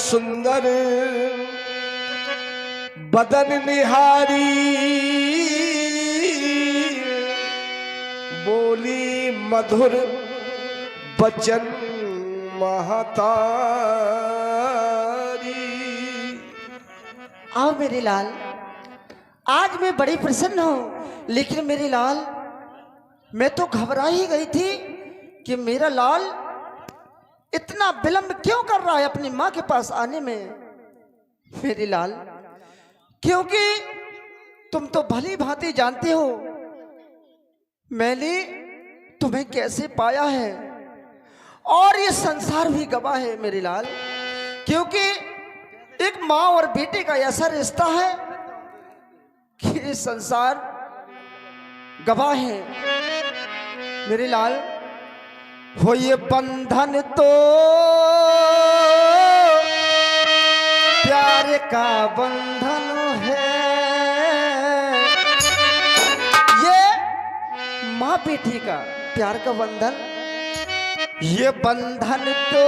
सुंदर बदन निहारी, बोली मधुर बचन महतारी। आओ मेरे लाल, आज मैं बड़ी प्रसन्न हूं, लेकिन मेरे लाल मैं तो घबरा ही गई थी कि मेरा लाल इतना विलंब क्यों कर रहा है अपनी माँ के पास आने में। मेरे लाल, क्योंकि तुम तो भली भांति जानते हो मैंने तुम्हें कैसे पाया है, और ये संसार भी गवाह है मेरे लाल, क्योंकि एक माँ और बेटे का ऐसा रिश्ता है कि ये संसार गवाह है मेरे लाल। हो ये बंधन तो प्यार का बंधन है, ये माँ बेटी का प्यार का बंधन, ये बंधन तो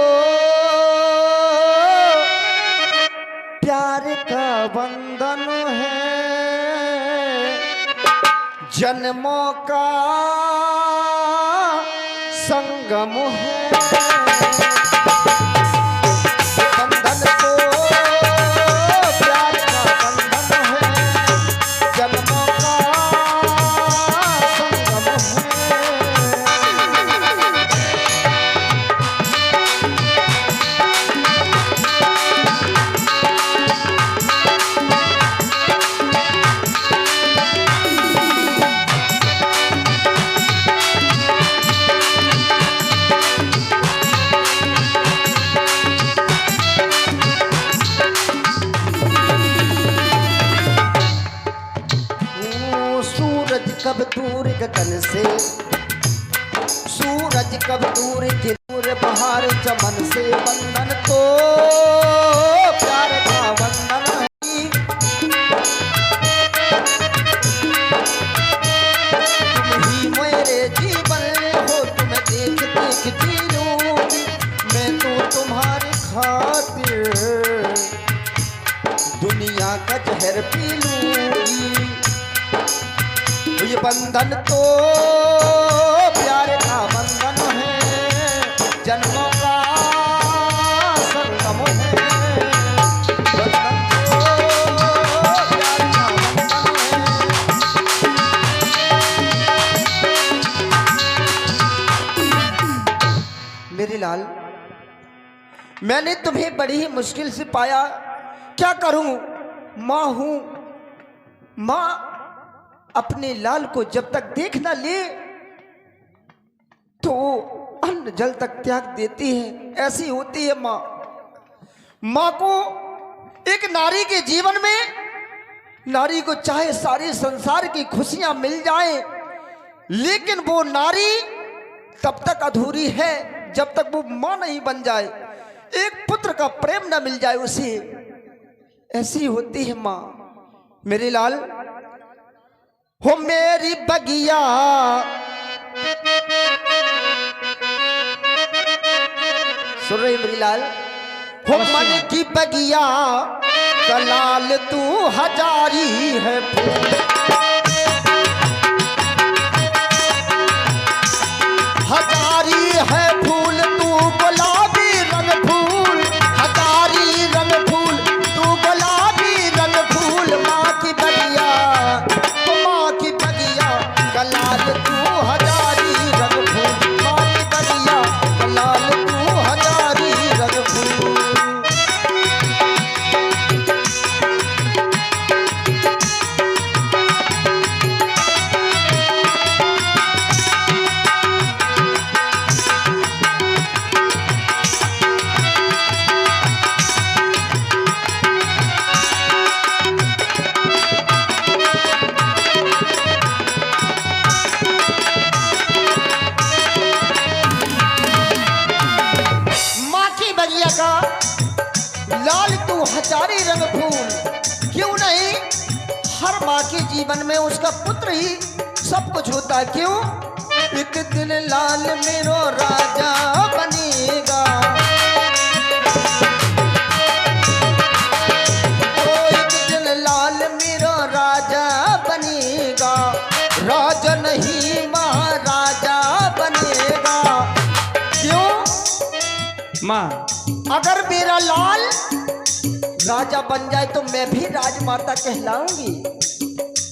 प्यार का बंधन है, जन्मों का संगम है। बंधन तो प्यार का बंधन है, जन्मों का संगम है। कब दूर गगन से, सूरज कब दूर के दूर बहार चमन से, बंधन तो प्यार का बंधन है। तुम ही मेरे जीवन हो, तुम देख देख जी लूंगी मैं तो तुम्हारे खातिर दुनिया का जहर पी लूंगी। ये बंधन तो प्यार का बंधन है, जन्मों का संगम है। बंधन तो प्यार का बंधन है। मेरे लाल, मैंने तुम्हें बड़ी ही मुश्किल से पाया, क्या करूं, माँ हूं। माँ अपने लाल को जब तक देख ना ले तो अन्न जल तक त्याग देती है, ऐसी होती है माँ। माँ को एक नारी के जीवन में, नारी को चाहे सारे संसार की खुशियां मिल जाएं, लेकिन वो नारी तब तक अधूरी है जब तक वो माँ नहीं बन जाए, एक पुत्र का प्रेम ना मिल जाए उसे, ऐसी होती है माँ। मेरे लाल हो मेरी बगिया, सुन रही मेरी लाल, हो मन की बगिया कलाल तू हजारी है फूल, हजारी है फूल तू गुलाबी रंग फूल, हजारी रंग फूल तू गुलाबी रंग फूल। माँ की बगिया, कलाल तू हजारी रंग फूल, माँ की बगिया कलाल तू हजारी रंग फूल। हजारी रंग फूल, क्यों नहीं, हर माँ के जीवन में उसका पुत्र ही सब कुछ होता है। क्यों, एक दिन लाल मेरो राजा बनेगा, माँ अगर मेरा लाल राजा बन जाए तो मैं भी राजमाता कहलाऊंगी।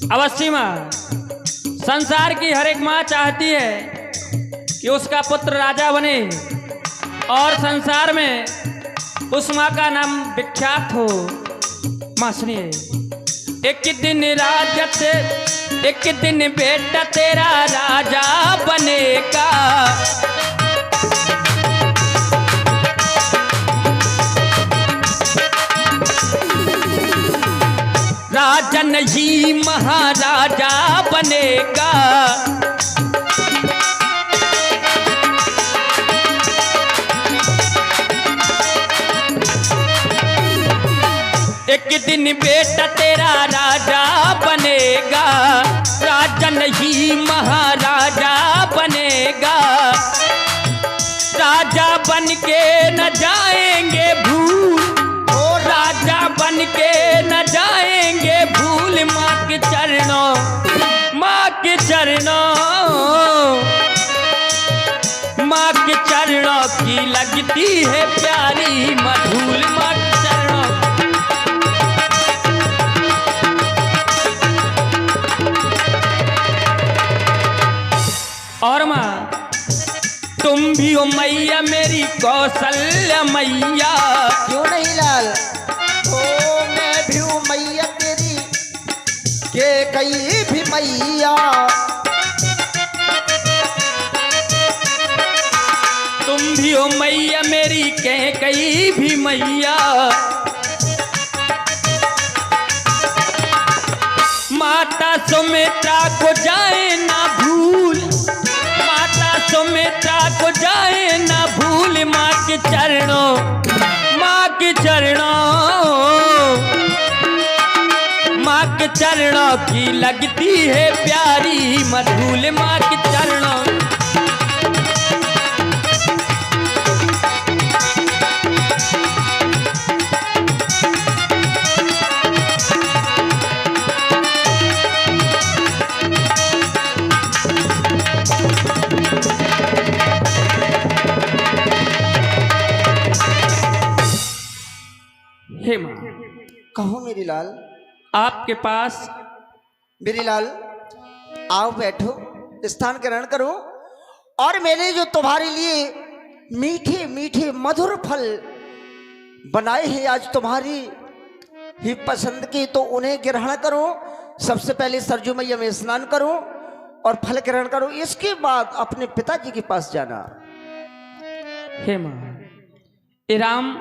अवश्य माँ, संसार की हर एक माँ चाहती है कि उसका पुत्र राजा बने और संसार में उस माँ का नाम विख्यात हो। माँ सुनिए, एक दिन एक दिन बेटा तेरा राजा बनेगा, राजा नहीं महाराजा बनेगा। एक दिन बेटा तेरा राजा बनेगा, राजा नहीं महाराजा बनेगा। राजा बन के न जाएंगे भूल, ओ राजा बन के न जाएंगे भूल माँ के चरणों, माँ के चरणों, माँ के चरणों की लगती है प्यारी मधुल माँ के चरणों। और माँ तुम भी हो मैया मेरी कौशल्या मैया। क्यों नहीं लाल, ओ मैं भी हूँ मैया तेरी के कई भी मैया। तुम भी हो मैया मेरी कई भी मैया। माता सुमित्रा को जाए ना भूल, माता सुमित्रा को जाए ना भूल माँ के चरणों, माँ के चरणों, माँ के चरणों की लगती है प्यारी मधुल माँ के चरणों। हे माँ, कहो मेरी लाल। आपके पास मेरी लाल आओ बैठो, स्थान ग्रहण करो और मैंने जो तुम्हारे लिए मीठे मीठे मधुर फल बनाए हैं आज तुम्हारी ही पसंद के, तो उन्हें ग्रहण करो। सबसे पहले सरजू मैया में स्नान करो और फल ग्रहण करो, इसके बाद अपने पिताजी के पास जाना। हे माँ, ये राम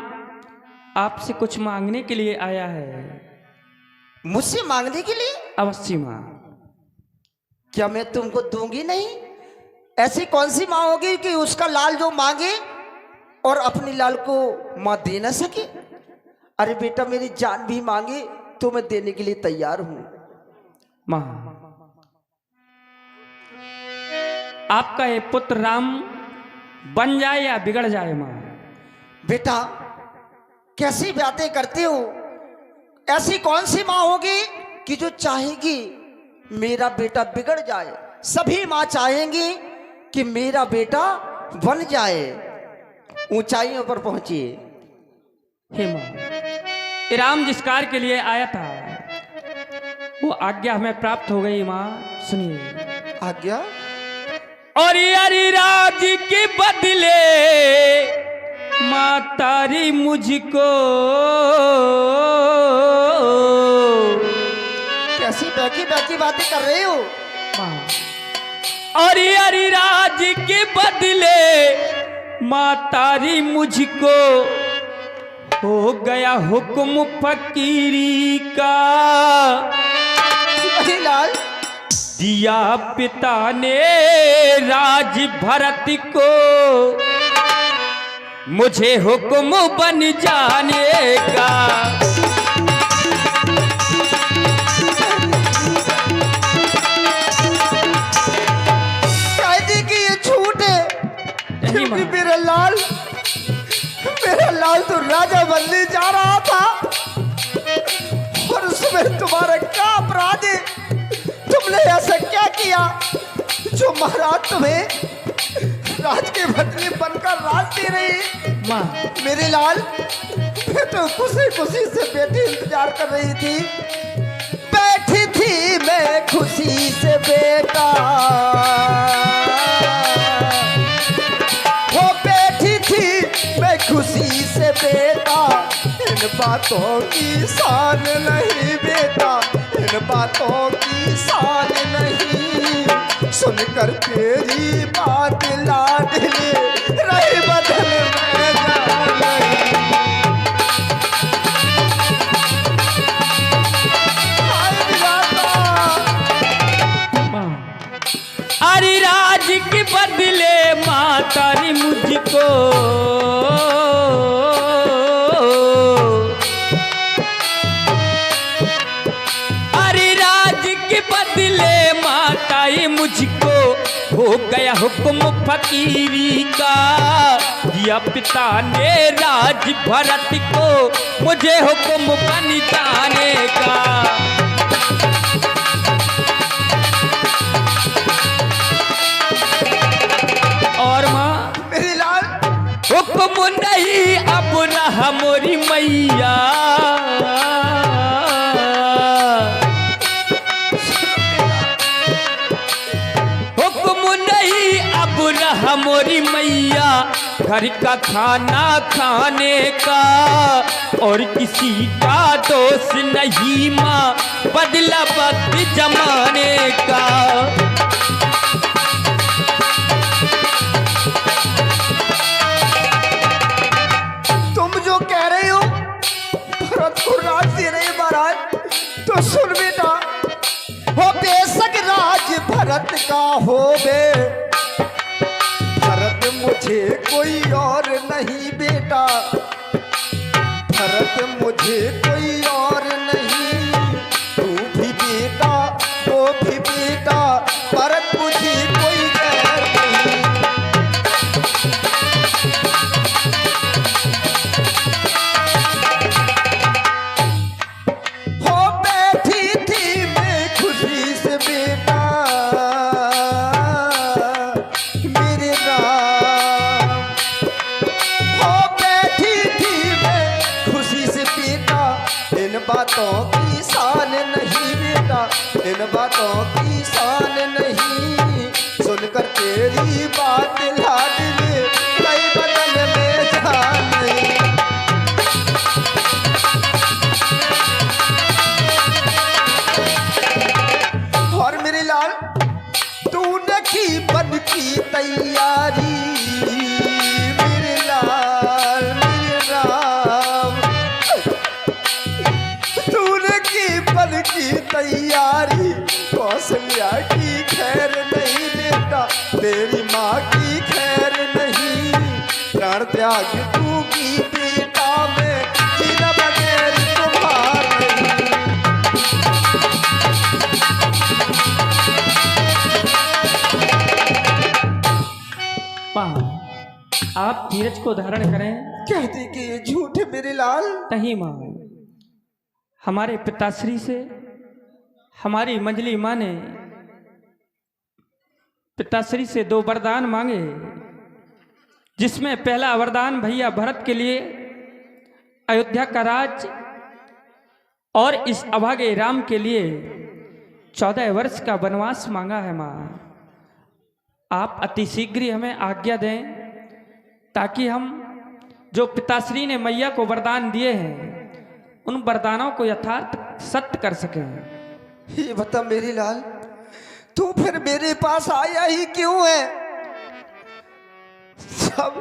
आपसे कुछ मांगने के लिए आया है। मुझसे मांगने के लिए? अवश्य माँ। क्या मैं तुमको दूंगी नहीं? ऐसी कौन सी माँ होगी कि उसका लाल जो मांगे और अपनी लाल को माँ दे ना सके? अरे बेटा, मेरी जान भी मांगे तो मैं देने के लिए तैयार हूं। माँ, आपका ये पुत्र राम बन जाए या बिगड़ जाए माँ? बेटा, कैसी बातें करते हो? ऐसी कौन सी माँ होगी कि जो चाहेगी मेरा बेटा बिगड़ जाए? सभी माँ चाहेंगी कि मेरा बेटा बन जाए, ऊंचाइयों पर पहुंचिए। हे माँ, ये राम जिस कार्य के लिए आया था वो आज्ञा हमें प्राप्त हो गई माँ। सुनिए, आज्ञा? और हरिराज के बदले माँ तारी मुझको, कैसी बैकी बैकी बातें कर रहे हो? और हरिराज के बदले माँ तारी मुझको, हो गया हुक्म फकीरी का। लाल, दिया पिता ने राज भरत को, मुझे हुक्म बन जाने का। कहती कि ये झूठ है, क्योंकि मेरा लाल तो राजा बनने जा रहा था और उसमें तुम्हारा क्या अपराध है? तुमने ऐसा क्या किया जो महाराज तुम्हें राज के बदले बनकर राज दे रहे? माँ मेरे लाल, मैं तो खुशी खुशी से बेटी इंतजार कर रही थी। बैठी थी मैं खुशी से बेटा, वो बैठी थी मैं खुशी से बेटा। इन बातों की शान नहीं बेटा, इन बातों की शान नहीं। सुनकर तेरी बात लाडली रही बदल में जान नहीं। हाय विधाता, अरे राज के बदले माता ने मुझको अरे राज के बदले माता ये मुझको हो गया हुक्म फकीरी का। दिया पिता ने राज भरत को मुझे हुक्म बन जाने का। और माँ मेरी लाल, हुक्म नहीं अब रहा मोरी मैया। हुक्म नहीं अब रहा मोरी मैया, घर का खाना खाने का और किसी का दोष नहीं माँ, बदला वक्त जमाने का। तो सुन बेटा, हो बेशक राज भरत का हो बे, भरत मुझे कोई और नहीं बेटा, भरत मुझे कोई और नहीं। तू भी बेटा वो भी बेटा, भरत मुझे कोई गैर नहीं। बातों की शान नहीं बेटा, इन बातों की शान नहीं। सुनकर तेरी बात लाडली कई बदल में जान नहीं। और मेरे लाल, तूने की बन की तैयारी, मेरे लाल मेरे राम, बल की तैयारी। कौशल्या की खैर नहीं बेटा, तेरी माँ की खैर नहीं। प्राण त्याग दूंगी बेटा मैं, जीना बगैर तुम्हार नहीं। आप धीरज को धारण करें। कहती कि ये झूठ है मेरे लाल। नहीं माँ, हमारे पिताश्री से हमारी मंजली माँ ने पिताश्री से 2 वरदान मांगे, जिसमें पहला वरदान भैया भरत के लिए अयोध्या का राज और इस अभागे राम के लिए 14 वर्ष का वनवास मांगा है। माँ, आप अति शीघ्र हमें आज्ञा दें ताकि हम जो पिताश्री ने मैया को वरदान दिए हैं उन वरदानों को यथार्थ सत्य कर सकें। ये बता मेरी लाल, तू फिर मेरे पास आया ही क्यों है? सब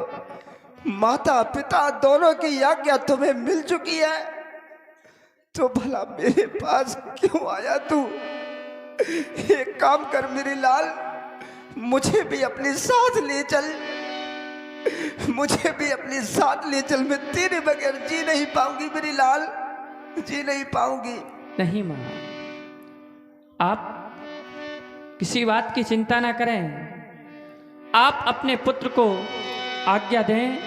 माता पिता दोनों की आज्ञा तुम्हें मिल चुकी है, तो भला मेरे पास क्यों आया तू? एक काम कर मेरी लाल, मुझे भी अपने साथ ले चल, मुझे भी अपने साथ ले चल। मैं तेरे बगैर जी नहीं पाऊंगी मेरी लाल, जी नहीं पाऊंगी। नहीं माँ, आप किसी बात की चिंता ना करें। आप अपने पुत्र को आज्ञा दें।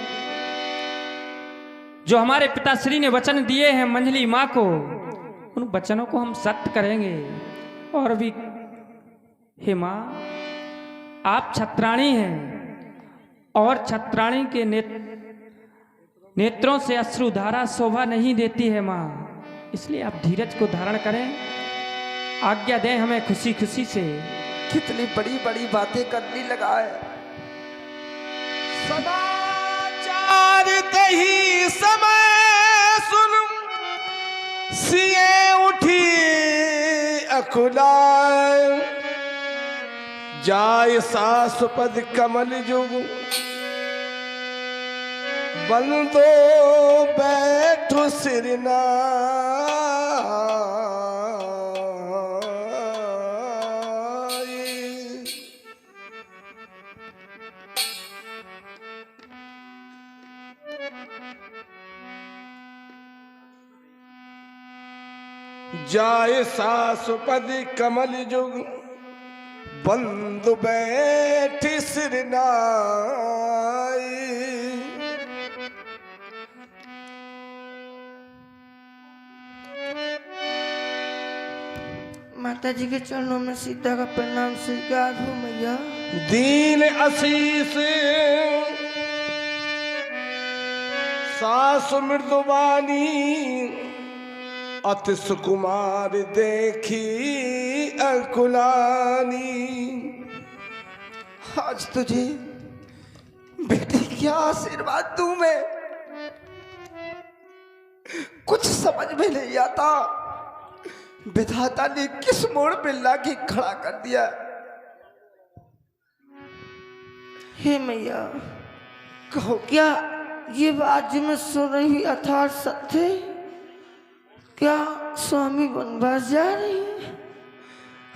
जो हमारे पिताश्री ने वचन दिए हैं मंजली माँ को, उन वचनों को हम सत्य करेंगे। और भी हे माँ, आप छत्राणी हैं और छत्राणी के नेत्रों से अश्रुधारा शोभा नहीं देती है माँ, इसलिए आप धीरज को धारण करें, आज्ञा दें हमें खुशी खुशी से। कितनी बड़ी बड़ी बातें करने लगा है। समाचार दही समय सुन, सिए उठी अकुलाय, जाय सासुपद कमल जुग, बंदो बैठो सिरना। जाय सासुपद कमल जुग, बंदु बैठी सिरनाई। माता जी के चरणों में सीता का प्रणाम स्वीकार हो मैया। दीन आशीष सासु मृदुवानी, अति सुकुमार देखी अकुलानी। आज तुझे बेटी क्या आशीर्वाद दूं मैं, कुछ समझ में नहीं आता। विधाता ने किस मोड़ पे लाके खड़ा कर दिया। हे मैया, कहो क्या ये बात जो मैं सुन रही अर्थात सत्य है? क्या स्वामी वनवास जा रही है?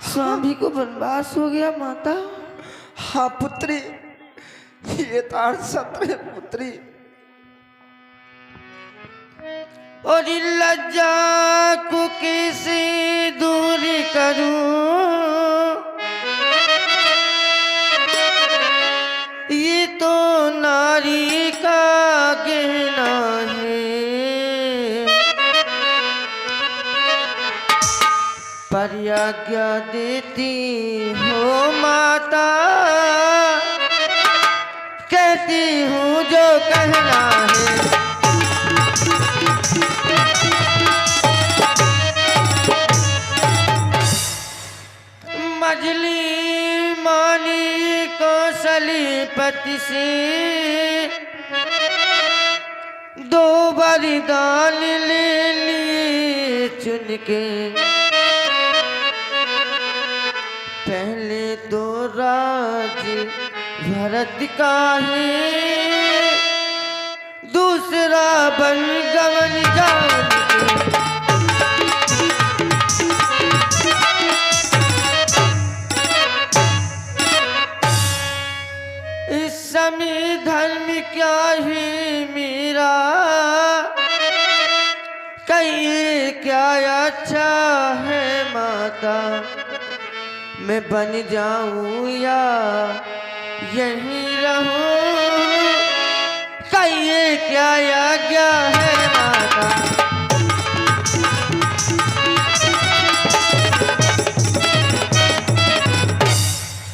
स्वामी को वनवास हो गया माता? हाँ पुत्री, ये तार सत्य है पुत्री। और लज्जा को कैसे दूर करूं, ये तो नारी का गहना है। पर आज्ञा देती हो माता, कहती हूँ जो कहना है। मजली मानी कौशली पति से, दो बलिदान ले लिए चुन के। पहले तो राज भरत का है, दूसरा बन गवन जान के। इस समय धर्म क्या ही मेरा, कहिए क्या अच्छा है माता। मैं बन जाऊं या यहीं रहूं, कहिए क्या आज्ञा है माता।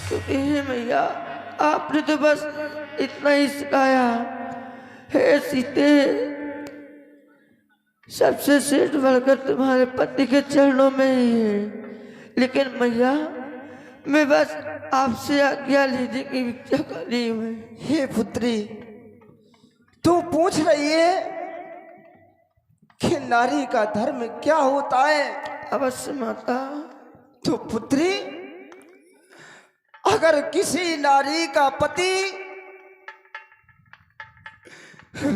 तो मैया, आपने तो बस इतना ही सिखाया है। सीते, सबसे श्रेष्ठ बढ़कर तुम्हारे पति के चरणों में ही है। लेकिन मैया, मैं बस आपसे आज्ञा लेने की इच्छा कर रही हूँ। हे पुत्री, तू पूछ रही है कि नारी का धर्म क्या होता है? अवश्य माता। तो पुत्री, अगर किसी नारी का पति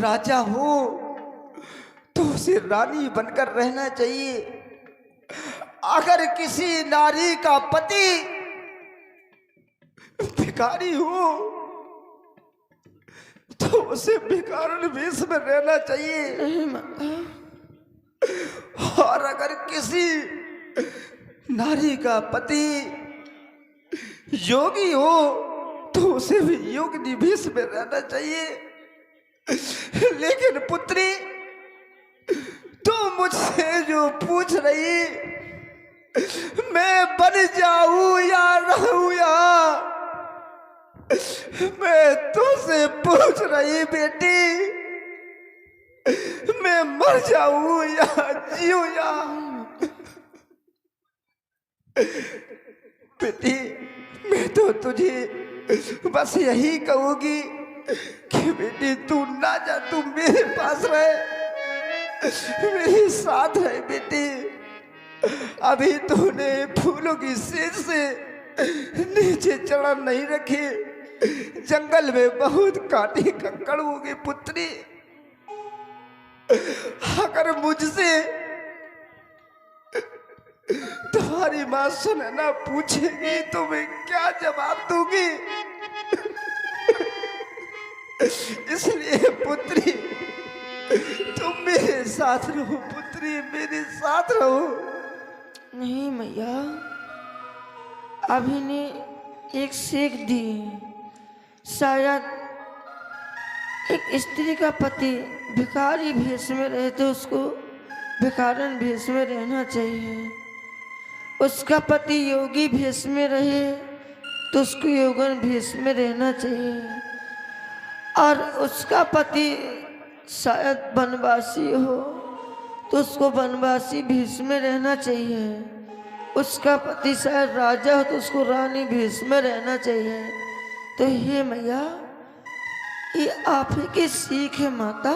राजा हो तो उसे रानी बनकर रहना चाहिए। अगर किसी नारी का पति भिखारी हो तो उसे भिखारन वेश में रहना चाहिए। और अगर किसी नारी का पति योगी हो तो उसे भी योगिनी वेश में रहना चाहिए। लेकिन पुत्री, तू मुझसे जो पूछ रही, मैं बन जाऊं या रहूं यहाँ, मैं तुझसे पूछ रही बेटी, मैं मर जाऊं या जीऊं या। बेटी मैं तो तुझे बस यही कहूंगी कि बेटी तू ना जा, तू मेरे पास रहे, मेरे साथ रहे। बेटी अभी तूने फूलों की सेज से नीचे चढ़ा नहीं रखी, जंगल में बहुत काटी कंकड़ होगी पुत्री। अगर मुझसे तुम्हारी माँ सुनना पूछेगी तो मैं क्या जवाब दूंगी? इसलिए पुत्री तुम मेरे साथ रहो, पुत्री मेरे साथ रहो। नहीं मैया, अभी ने एक सीख दी, शायद एक स्त्री का पति भिखारी भेष में रहे तो उसको भिखारन भेष में रहना चाहिए, उसका पति योगी भेष में रहे तो उसको योगन भेष में रहना चाहिए, और उसका पति शायद वनवासी हो तो उसको वनवासी भेष में रहना चाहिए, उसका पति शायद राजा हो तो उसको रानी भेष में रहना चाहिए। तो हे मैया, ये आप ही की सीख है माता।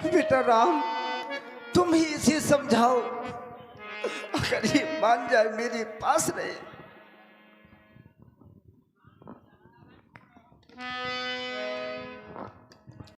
बेटा राम तुम ही इसे समझाओ, अगर ये मान जाए मेरे पास रहे।